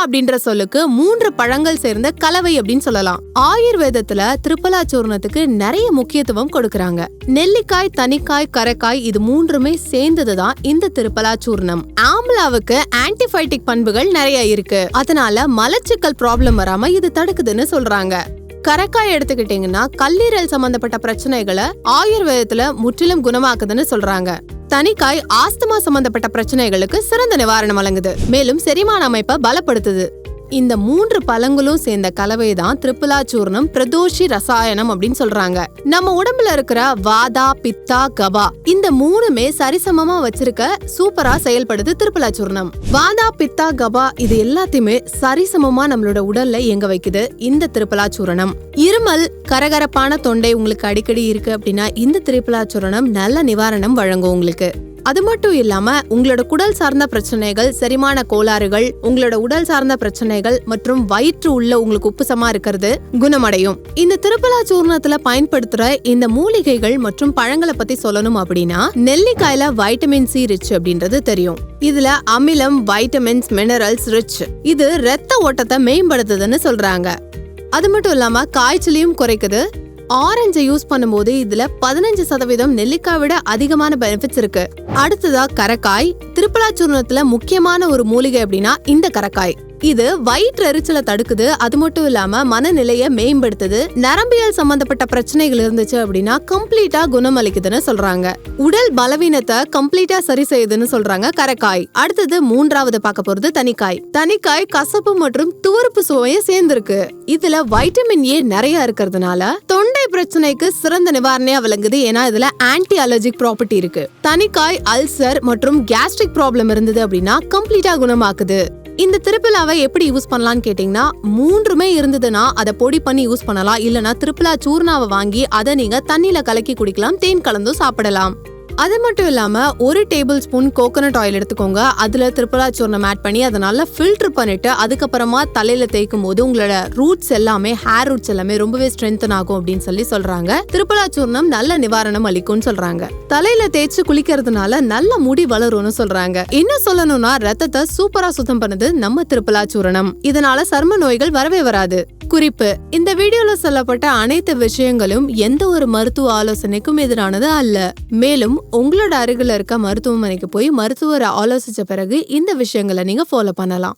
அப்படின்ற சொல்லுக்கு 3 பழங்கள் சேர்ந்த கலவை அப்படின்னு சொல்லலாம். ஆயுர்வேதத்துல திரிபலா சூர்ணத்துக்கு நிறைய முக்கியத்துவம் கொடுக்கறாங்க. நெல்லிக்காய், தனிக்காய், கரைக்காய் இது 3மே சேர்ந்ததுதான் இந்த திரிபலா சூர்ணம். ஆம்லாவுக்கு ஆன்டிபயோட்டிக் பண்புகள் நிறைய இருக்கு. அதனால மலச்சிக்கல் ப்ராப்ளம் வராம இது தடுக்குதுன்னு சொல்றாங்க. கரைக்காய் எடுத்துக்கிட்டீங்கன்னா கல்லீரல் சம்பந்தப்பட்ட பிரச்சனைகளை ஆயுர்வேதத்துல முற்றிலும் குணமாக்குதுன்னு சொல்றாங்க. தனிக்காய் ஆஸ்துமா சம்பந்தப்பட்ட பிரச்சனைகளுக்கு சிறந்த நிவாரணம் வழங்குது. மேலும் செரிமான அமைப்பை பலப்படுத்துது. இந்த 3 பழங்களும் சேர்ந்த கலவை தான் திரிபலா சூர்ணம் பிரதோஷி ரசாயனம் அப்படின்னு சொல்றாங்க. நம்ம உடம்புல இருக்கிற வாதா, பித்தா, கபா இந்த 3மே சரிசமமா வச்சிருக்க சூப்பரா செயல்படுது திரிபலா சூர்ணம். வாதா, பித்தா, கபா இது எல்லாத்தையுமே சரிசமமா நம்மளோட உடல்ல இயங்க வைக்குது இந்த திரிபலா சூர்ணம். இருமல், கரகரப்பான தொண்டை உங்களுக்கு அடிக்கடி இருக்கு அப்படின்னா இந்த திரிபலா சூர்ணம் நல்ல நிவாரணம் வழங்கும் உங்களுக்கு. அது மட்டும் இல்லாம உங்களோட குடல் சார்ந்த பிரச்சனைகள், செரிமான கோளாறுகள், உங்களோட உடல் சார்ந்த பிரச்சனைகள் மற்றும் வயிற்று உள்ள உங்களுக்கு உப்புசமா இருக்கிறது குணமடையும். இந்த திரிபலா சூர்ணத்துல பயன்படுத்துற இந்த மூலிகைகள் மற்றும் பழங்களை பத்தி சொல்லணும் அப்படின்னா, நெல்லிக்காயில வைட்டமின் சி ரிச் அப்படின்றது தெரியும். இதுல அமிலம், வைட்டமின்ஸ், மினரல்ஸ் ரிச். இது ரத்த ஓட்டத்தை மேம்படுத்துதுன்னு சொல்றாங்க. அது மட்டும் இல்லாம காய்ச்சலையும் குறைக்குது. ஆரஞ்சை யூஸ் பண்ணும்போது இதுல 15% நெல்லிக்காய் விட அதிகமான பெனிஃபிட்ஸ் இருக்கு. அடுத்ததா கரைக்காய். திரிபலா சூர்ணத்துல முக்கியமான ஒரு மூலிகை அப்படின்னா இந்த கரைக்காய். இது வயிற்று எரிச்சலை தடுக்குது. அது மட்டும் இல்லாம மனநிலைய மேம்படுத்துது. நரம்பியல் சம்பந்தப்பட்ட பிரச்சனைகள் இருந்துச்சு அப்படின்னா கம்ப்ளீட்டா குணமளிக்குதுன்னு சொல்றாங்க. உடல் பலவீனத்தை கம்ப்ளீட்டா சரி செய்யுதுன்னு சொல்றாங்க கரைக்காய். அடுத்தது 3வது பார்க்க போறது தனிக்காய். தனிக்காய் கசப்பு மற்றும் துவர்ப்பு சுவையை சேர்ந்திருக்கு. இதுல வைட்டமின் ஏ நிறைய இருக்கிறதுனால தொண்டை பிரச்சனைக்கு சிறந்த நிவாரணையா விளங்குது. ஏன்னா இதுல ஆன்டி அலர்ஜிக் ப்ராப்பர்ட்டி இருக்கு. தனிக்காய் அல்சர் மற்றும் கேஸ்ட்ரிக் ப்ராப்ளம் இருந்தது அப்படின்னா கம்ப்ளீட்டா குணமாக்குது. இந்த திரிபலாவை எப்படி யூஸ் பண்ணலாம்னு கேட்டீங்கன்னா, 3மே இருந்ததுன்னா அதை பொடி பண்ணி யூஸ் பண்ணலாம். இல்லனா திரிபலா சூர்ணாவை வாங்கி அதை நீங்க தண்ணியில கலக்கி குடிக்கலாம். தேன் கலந்தும் சாப்பிடலாம். அது மட்டும் இல்லாம 1 டேபிள் ஸ்பூன் கோகனட் ஆயில் எடுத்துக்கோங்க. அதுல திரிபலா சூர்ணம் ஆட் பண்ணி அதை நல்லா ஃபில்டர் பண்ணிட்டு அதுக்கப்புறமா தலையில தேய்க்கும் போது உங்களோட ரூட்ஸ் எல்லாமே, ஹேர் ரூட்ஸ் எல்லாமே ரொம்பவே ஸ்ட்ரென்தன் ஆகும் அப்படின்னு சொல்றாங்க. திரிபலா சூர்ணம் நல்ல நிவாரணம் அளிக்கும்னு சொல்றாங்க. தலையில தேய்ச்சு குளிக்கிறதுனால நல்ல முடி வளரும்னு சொல்றாங்க. இன்னும் சொல்லணும்னா ரத்தத்தை சூப்பரா சுத்தம் பண்ணுது நம்ம திரிபலா சூர்ணம். இதனால சர்ம நோய்கள் வரவே வராது. குறிப்பு: இந்த வீடியோல சொல்லப்பட்ட அனைத்து விஷயங்களும் எந்த ஒரு மருத்துவ ஆலோசனைக்கும் எதிரானது அல்ல. மேலும் உங்களோட அருகில இருக்க மருத்துவமனைக்கு போய் மருத்துவரை ஆலோசிச்ச பிறகு இந்த விஷயங்களை நீங்க ஃபாலோ பண்ணலாம்.